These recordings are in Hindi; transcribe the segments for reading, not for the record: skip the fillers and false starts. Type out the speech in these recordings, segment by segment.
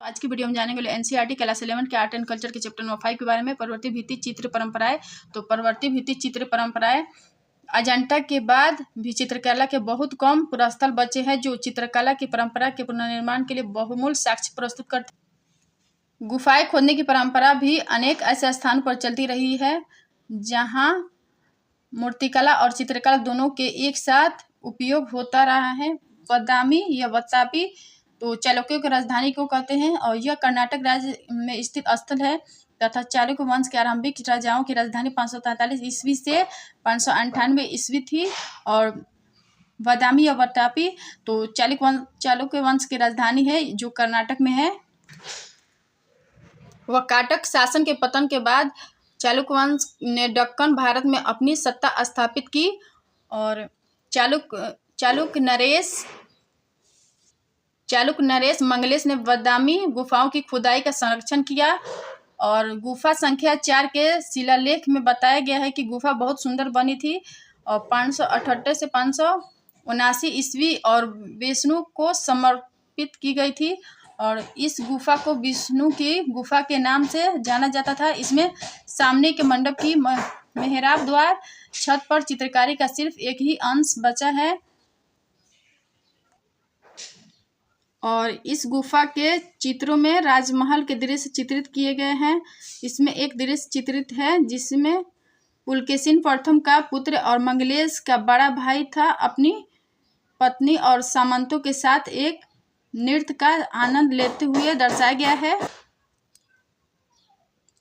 आज की वीडियो में जानेंगे एनसीईआरटी क्लास 11 के आर्ट एंड कल्चर के चैप्टर नंबर 5 के बारे में। प्रवृत्ति भित्तिक चित्र परंपराएं। तो प्रवृत्ति भित्तिक चित्र परंपराएं अजंता के बाद भी चित्रकला के बहुत कम पुरास्थल बचे हैं जो चित्रकला की परंपरा के पुनर्निर्माण के लिए बहुमूल्य साक्ष्य प्रस्तुत करते हैं। गुफाएं खोदने की परंपरा भी अनेक ऐसे स्थान पर चलती रही है जहाँ मूर्तिकला और चित्रकला दोनों के एक साथ उपयोग होता रहा है। बदामी या वत्तापी तो चालुक्यों की राजधानी को कहते हैं और यह कर्नाटक राज्य में स्थित स्थल है तथा चालुक्य वंश के आरंभिक राजाओं की राजधानी 543 ईस्वी से 598 ईस्वी थी। और बदामी या वत्तापी तो चालुक्य वंश की राजधानी है जो कर्नाटक में है। वाकाटक शासन के पतन के बाद चालुक्य वंश ने दक्कन भारत में अपनी सत्ता स्थापित की और चालुक्य नरेश मंगलेश ने बदामी गुफाओं की खुदाई का संरक्षण किया और गुफा संख्या 4 के शिलालेख में बताया गया है कि गुफा बहुत सुंदर बनी थी और 578 से 579 ईस्वी और विष्णु को समर्पित की गई थी और इस गुफा को विष्णु की गुफा के नाम से जाना जाता था। इसमें सामने के मंडप की मेहराब द्वार छत पर चित्रकारी का सिर्फ एक ही अंश बचा है और इस गुफा के चित्रों में राजमहल के दृश्य चित्रित किए गए हैं। इसमें एक दृश्य चित्रित है जिसमें पुलकेशिन प्रथम का पुत्र और मंगलेश का बड़ा भाई था अपनी पत्नी और सामंतों के साथ एक नृत्य का आनंद लेते हुए दर्शाया गया है।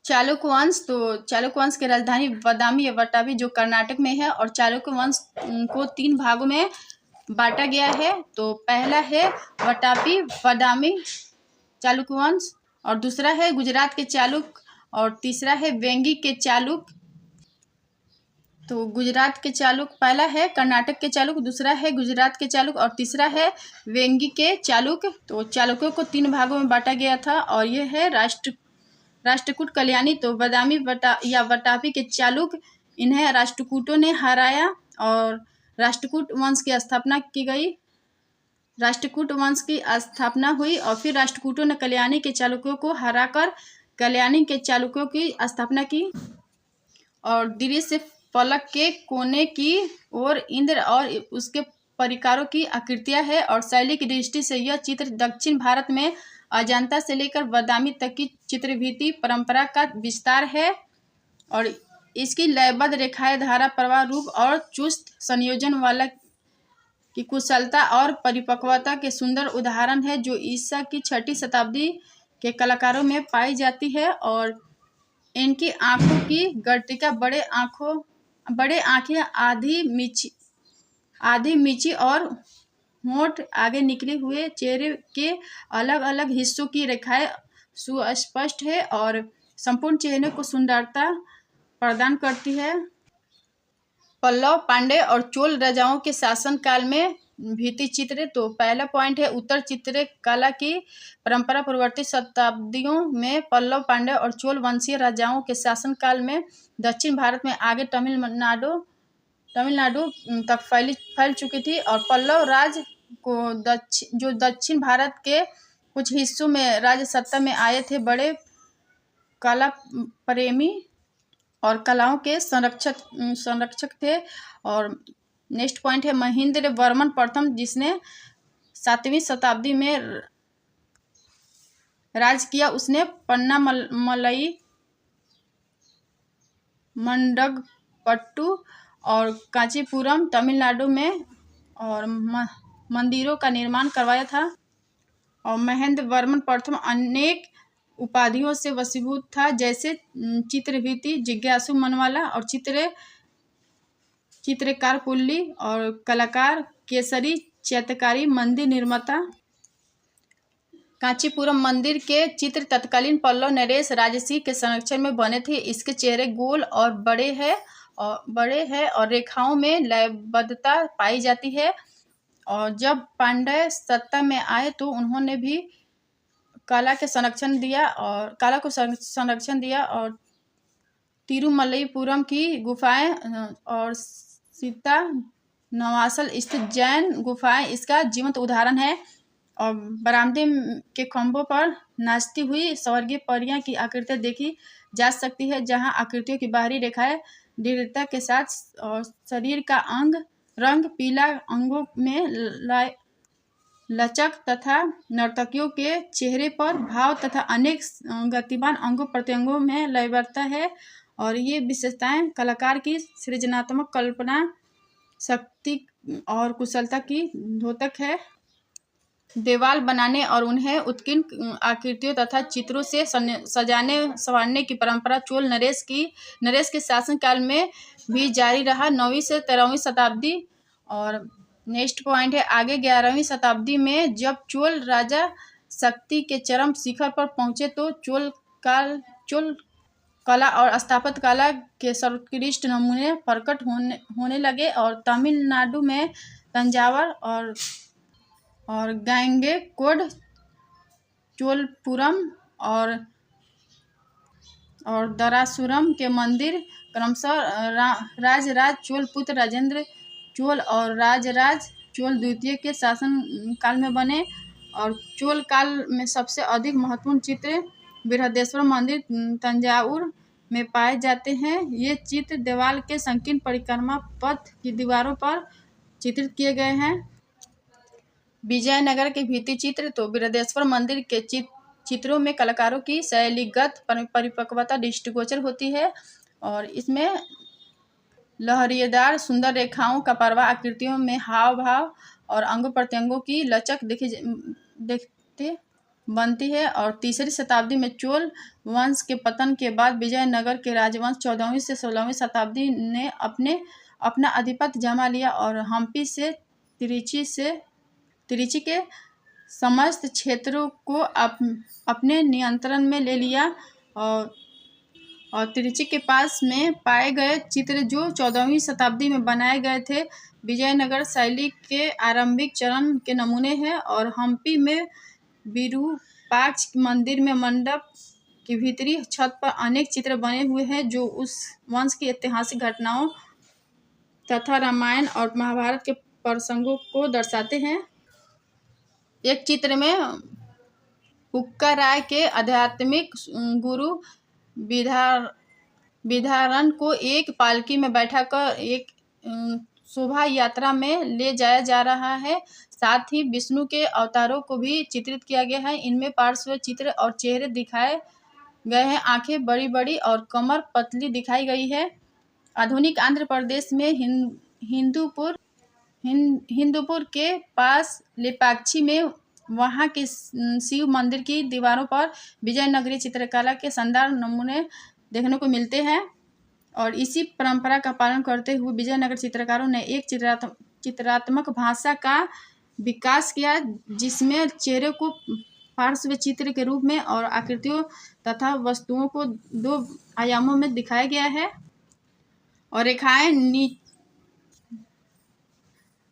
चालुक्य वंश तो चालुक्य वंश की राजधानी बदामी या वट्टापी जो कर्नाटक में है और चालुक्य वंश को 3 भागों में बांटा गया है। तो पहला है वट्टापी बदामी चालुक्य वंश और दूसरा है गुजरात के चालुक्य और तीसरा है वेंगी के चालुक्य। तो गुजरात के चालुक्य पहला है कर्नाटक के चालुक्य, दूसरा है गुजरात के चालुक्य और तीसरा है वेंगी के चालुक्य। तो चालुक्यों को 3 भागों में बांटा गया था और यह है राष्ट्रकूट कल्याणी तो बदामी या वट्टापी के चालुक्य, इन्हें राष्ट्रकूटों ने हराया और राष्ट्रकूट वंश की स्थापना की गई। राष्ट्रकूट वंश की स्थापना हुई और फिर राष्ट्रकूटों ने कल्याणी के चालुक्यों को हराकर कल्याणी के चालुक्यों की स्थापना की। और दृश्य फलक के कोने की ओर इंद्र और उसके परिवारों की आकृतियां है और शैली की दृष्टि से यह चित्र दक्षिण भारत में अजंता से लेकर बदामी तक की चित्रभित्ति परंपरा का विस्तार है और इसकी लयबद्ध रेखाएं धारा प्रवाह रूप और चुस्त संयोजन वाला की कुशलता और परिपक्वता के सुंदर उदाहरण है जो ईसा की 6वीं शताब्दी के कलाकारों में पाई जाती है। और इनकी आंखों की गर्तिका बड़े आंखें आधी मीची और होंठ आगे निकले हुए चेहरे के अलग अलग हिस्सों की रेखाएं सुस्पष्ट है और संपूर्ण चेहरे को सुंदरता प्रदान करती है। पल्लव, पांड्य और चोल राजाओं के शासन काल में भित्ति चित्र। तो पहला पॉइंट है उत्तर चित्रकला की परंपरा। पूर्ववर्ती शताब्दियों में पल्लव, पांड्य और चोल वंशीय राजाओं के शासन काल में दक्षिण भारत में आगे तमिलनाडु तक फैल चुकी थी और पल्लव राज को जो दक्षिण भारत के कुछ हिस्सों में राज सत्ता में आए थे बड़े कला प्रेमी और कलाओं के संरक्षक थे। और नेक्स्ट पॉइंट है महेंद्र वर्मन प्रथम जिसने 7वीं शताब्दी में राज किया। उसने पन्नामलई, मंडगपट्टू और कांचीपुरम तमिलनाडु में और मंदिरों का निर्माण करवाया था। और महेंद्र वर्मन प्रथम अनेक उपाधियों से वशीभूत था जैसे चित्रभित्ति जिज्ञासु मनवाला और चित्रकार पुल्ली और कलाकार केसरी चैत्यकारी मंदिर निर्माता। कांचीपुरम मंदिर के चित्र तत्कालीन पल्लव नरेश राजसी के संरक्षण में बने थे। इसके चेहरे गोल और बड़े हैं और रेखाओं में लयबद्धता पाई जाती है। और जब पांड्य सत्ता में आए तो उन्होंने भी कला को संरक्षण दिया और तिरुमलईपुरम की गुफाएं और सीता नवासल स्थित जैन गुफाएं इसका जीवंत उदाहरण है। और बरामदे के खंभों पर नाचती हुई स्वर्गीय परियां की आकृतियां देखी जा सकती है, जहां आकृतियों की बाहरी रेखाएं दृढ़ता के साथ और शरीर का रंग पीला, अंगों में लचक तथा नर्तकियों के चेहरे पर भाव तथा अनेक गतिमान अंगों प्रत्यंगों में लयबद्धता है। और ये विशेषताएं कलाकार की सृजनात्मक कल्पना शक्ति और कुशलता की द्योतक है। देवाल बनाने और उन्हें उत्कीर्ण आकृतियों तथा चित्रों से सजाने संवारने की परंपरा चोल नरेश के शासनकाल में भी जारी रहा, 9वीं से 13वीं शताब्दी। और नेक्स्ट पॉइंट है आगे 11वीं शताब्दी में जब चोल राजा शक्ति के चरम शिखर पर पहुंचे तो चोल कला और स्थापत्य कला के सर्वोत्कृष्ट नमूने प्रकट होने लगे और तमिलनाडु में तंजावर और गांगेकोड, चोलपुरम और दरासुरम के मंदिर क्रमशः राजराज चोल पुत्र राजेंद्र चोल और राजराज चोल द्वितीय के शासन काल में बने। और चोल काल में सबसे अधिक महत्वपूर्ण चित्र बृहदेश्वर मंदिर तंजावुर में पाए जाते हैं। ये चित्र देवाल के संकीर्ण परिक्रमा पथ की दीवारों पर चित्रित किए गए हैं। विजयनगर के भित्ति चित्र तो बृहदेश्वर मंदिर के चित्रों में कलाकारों की शैलीगत परिपक्वता दृष्टिगोचर होती है और इसमें लहरिएदार सुंदर रेखाओं का प्रवाह, आकृतियों में हाव भाव और अंग प्रत्यंगों की लचक देखते बनती है। और तीसरी शताब्दी में चोल वंश के पतन के बाद विजयनगर के राजवंश 14वीं से 16वीं शताब्दी ने अपना आधिपत्य जमा लिया और हम्पी से त्रिची के समस्त क्षेत्रों को अपने नियंत्रण में ले लिया। और त्रिची के पास में पाए गए चित्र जो 14वीं शताब्दी में बनाए गए थे विजयनगर शैली के आरंभिक चरण के नमूने हैं। और हम्पी में विरूपाक्ष मंदिर में मंडप की भीतरी छत पर अनेक चित्र बने हुए हैं जो उस वंश की ऐतिहासिक घटनाओं तथा रामायण और महाभारत के प्रसंगों को दर्शाते हैं। एक चित्र में हुक्का राय के आध्यात्मिक गुरु विधारण को एक पालकी में बैठाकर एक शोभा यात्रा में ले जाया जा रहा है। साथ ही विष्णु के अवतारों को भी चित्रित किया गया है। इनमें पार्श्व चित्र और चेहरे दिखाए गए हैं। आंखें बड़ी बड़ी और कमर पतली दिखाई गई है। आधुनिक आंध्र प्रदेश में हिंदूपुर के पास लेपाक्षी में वहाँ के शिव मंदिर की दीवारों पर विजयनगरी चित्रकला के शानदार नमूने देखने को मिलते हैं। और इसी परंपरा का पालन करते हुए विजयनगर चित्रकारों ने एक चित्रात्मक भाषा का विकास किया जिसमें चेहरे को पार्श्व चित्र के रूप में और आकृतियों तथा वस्तुओं को 2 आयामों में दिखाया गया है। और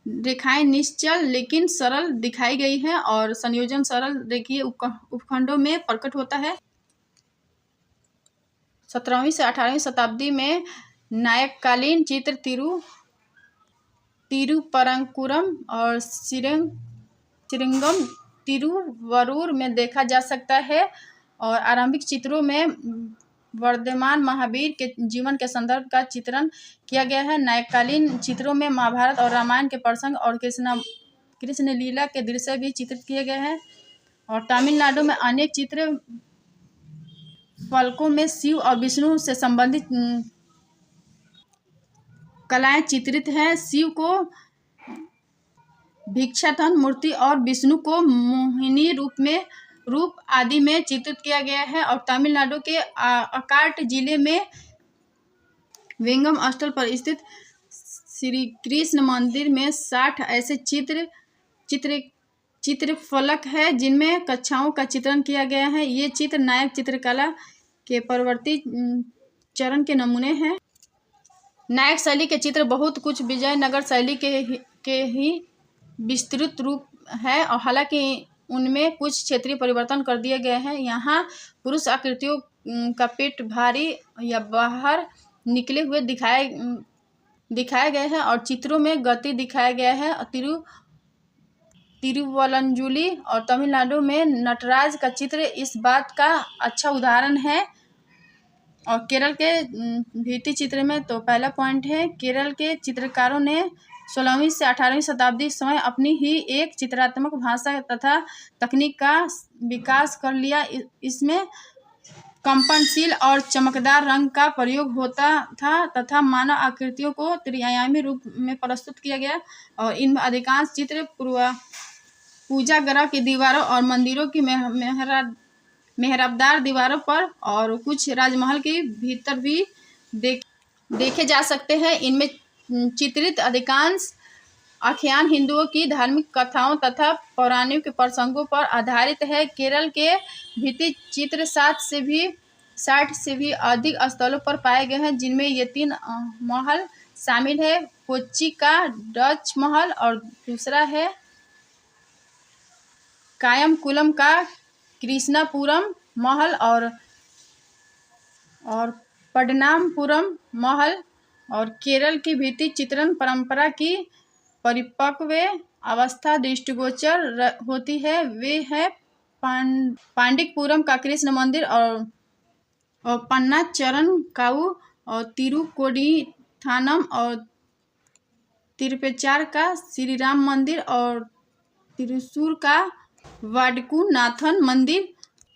रेखाएं निश्चल लेकिन सरल दिखाई गई है और संयोजन सरल रेखीय उपखंडों में प्रकट होता है। 17वीं से 18वीं शताब्दी में नायककालीन चित्र तिरुपरंकुरम और श्रीरंगम तिरुवरूर में देखा जा सकता है। और आरंभिक चित्रों में वर्धमान महावीर के जीवन के संदर्भ का चित्रण किया गया है। नायककालीन चित्रों में महाभारत और रामायण के प्रसंग और कृष्ण लीला के दृश्य भी चित्रित किए गए हैं। और तमिलनाडु में अनेक चित्र फलकों में शिव और विष्णु से संबंधित कलाएं चित्रित हैं। शिव को भिक्षाटन मूर्ति और विष्णु को मोहिनी रूप आदि में चित्रित किया गया है। और तमिलनाडु के अकाट जिले में वेंगम स्थल पर स्थित श्री कृष्ण मंदिर में 60 ऐसे चित्रफलक है जिनमें कक्षाओं का चित्रण किया गया है। ये चित्र नायक चित्रकला के परवर्ती चरण के नमूने हैं। नायक शैली के चित्र बहुत कुछ विजयनगर शैली के ही विस्तृत रूप है और हालांकि उनमें कुछ क्षेत्रीय परिवर्तन कर दिए गए हैं। यहाँ पुरुष आकृतियों का पेट भारी या बाहर निकले हुए दिखाए गए हैं और चित्रों में गति दिखाया गया है। तिरुवल्लुवरजुली और तमिलनाडु में नटराज का चित्र इस बात का अच्छा उदाहरण है। और केरल के भित्ति चित्र में तो पहला पॉइंट है, केरल के चित्रकारों ने 16वीं से 18वीं शताब्दी समय अपनी ही एक चित्रात्मक भाषा तथा तकनीक का विकास कर लिया। इसमें कंपनशील और चमकदार रंग का प्रयोग होता था तथा मानव आकृतियों को त्रिआयामी रूप में प्रस्तुत किया गया। और इनमें अधिकांश चित्र पूजा गृह की दीवारों और मंदिरों की मेहराबदार दीवारों पर और कुछ राजमहल के भीतर भी देखे जा सकते हैं। इनमें चित्रित अधिकांश आख्यान हिंदुओं की धार्मिक कथाओं तथा पौराणिक प्रसंगों पर आधारित है। केरल के भित्ति चित्र 60 से भी अधिक स्थलों पर पाए गए हैं, जिनमें ये 3 महल शामिल है। कोच्चि का डच महल और दूसरा है कायमकुलम का कृष्णापुरम महल और पद्मनाभपुरम महल। और केरल की भित्ति चित्रण परंपरा की परिपक्व अवस्था दृष्टिगोचर होती है। वे है पांडिकपुरम का कृष्ण मंदिर और पन्नाचरन काऊ और तिरुकोडिथानम और तिरुपेचार का श्री राम मंदिर और तिरुसूर का वाडकुनाथन मंदिर।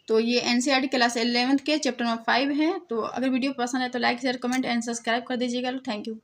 तो ये एनसीईआरटी क्लास 11th के चैप्टर नंबर 5 हैं। तो अगर वीडियो पसंद है तो like share comment and subscribe कर दीजिएगा। Thank you.